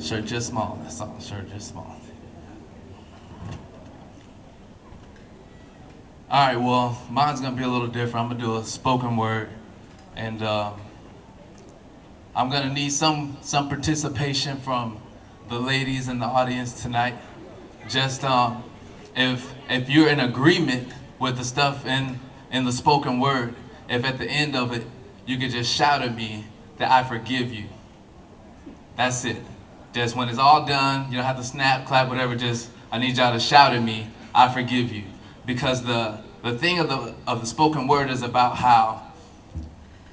Shirt just small. That's all. Shirt just small. All right. Well, mine's gonna be a little different. I'm gonna do a spoken word, and I'm gonna need some participation from the ladies in the audience tonight. Just if you're in agreement with the stuff in the spoken word, if at the end of it you could just shout at me that I forgive you. That's it. Just when it's all done, you don't have to snap, clap, whatever. Just I need y'all to shout at me, I forgive you, because the thing of the spoken word is about how,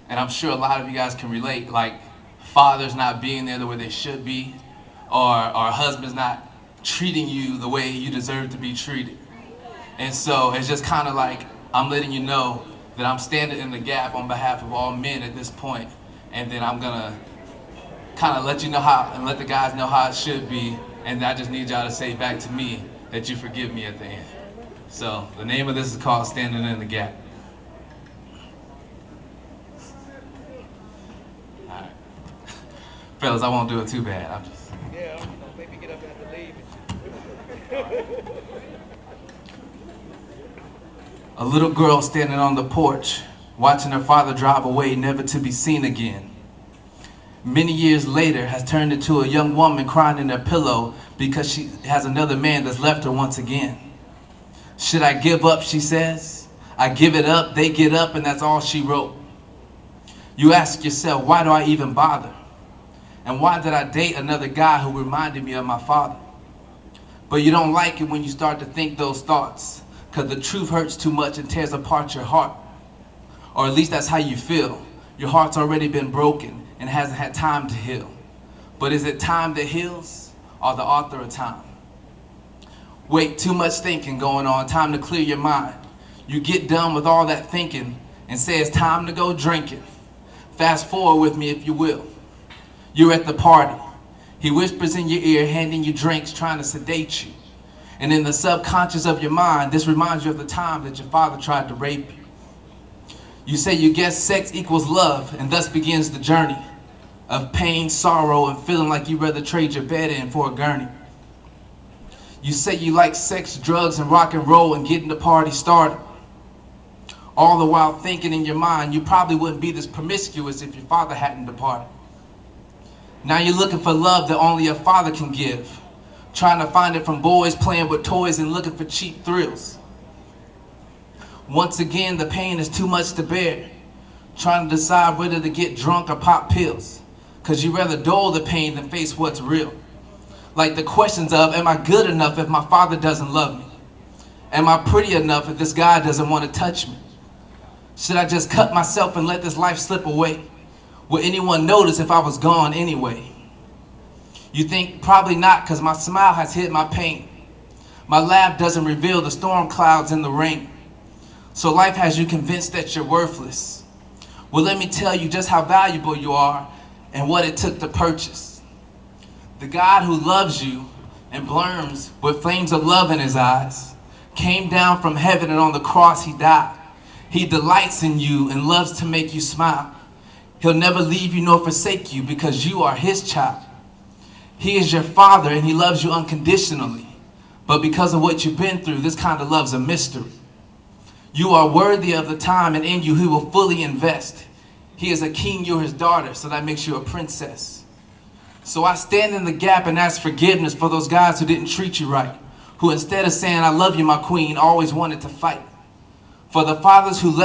and I'm sure a lot of you guys can relate, like fathers not being there the way they should be, or husbands not treating you the way you deserve to be treated. And so it's just kind of like I'm letting you know that I'm standing in the gap on behalf of all men at this point, and then I'm gonna kind of let you know how, and let the guys know how it should be, and I just need y'all to say back to me that you forgive me at the end. So the name of this is called Standing in the Gap. All right. Fellas, I won't do it too bad. I'm just... Yeah, don't make me get up and have to leave and shit. A little girl standing on the porch, watching her father drive away, never to be seen again. Many years later, has turned into a young woman crying in her pillow because she has another man that's left her once again. Should I give up, she says. I give it up, they get up, and that's all she wrote. You ask yourself, why do I even bother? And why did I date another guy who reminded me of my father? But you don't like it when you start to think those thoughts, because the truth hurts too much and tears apart your heart. Or at least that's how you feel. Your heart's already been broken and hasn't had time to heal. But is it time that heals, or the author of time? Wait, too much thinking going on, time to clear your mind. You get done with all that thinking and say it's time to go drinking. Fast forward with me if you will. You're at the party. He whispers in your ear, handing you drinks, trying to sedate you. And in the subconscious of your mind, this reminds you of the time that your father tried to rape you. You say you guess sex equals love, and thus begins the journey of pain, sorrow, and feeling like you'd rather trade your bed in for a gurney. You say you like sex, drugs, and rock and roll, and getting the party started. All the while thinking in your mind, you probably wouldn't be this promiscuous if your father hadn't departed. Now you're looking for love that only a father can give, trying to find it from boys playing with toys and looking for cheap thrills. Once again, the pain is too much to bear, trying to decide whether to get drunk or pop pills, because you'd rather dull the pain than face what's real. Like the questions of, am I good enough if my father doesn't love me? Am I pretty enough if this guy doesn't want to touch me? Should I just cut myself and let this life slip away? Will anyone notice if I was gone anyway? You think probably not, because my smile has hid my pain. My laugh doesn't reveal the storm clouds and the rain. So life has you convinced that you're worthless. Well, let me tell you just how valuable you are and what it took to purchase. The God who loves you and burns with flames of love in his eyes came down from heaven, and on the cross he died. He delights in you and loves to make you smile. He'll never leave you nor forsake you because you are his child. He is your father and he loves you unconditionally. But because of what you've been through, this kind of love's a mystery. You are worthy of the time, and in you he will fully invest. He is a king, you're his daughter, so that makes you a princess. So I stand in the gap and ask forgiveness for those guys who didn't treat you right, who instead of saying, I love you, my queen, always wanted to fight. For the fathers who left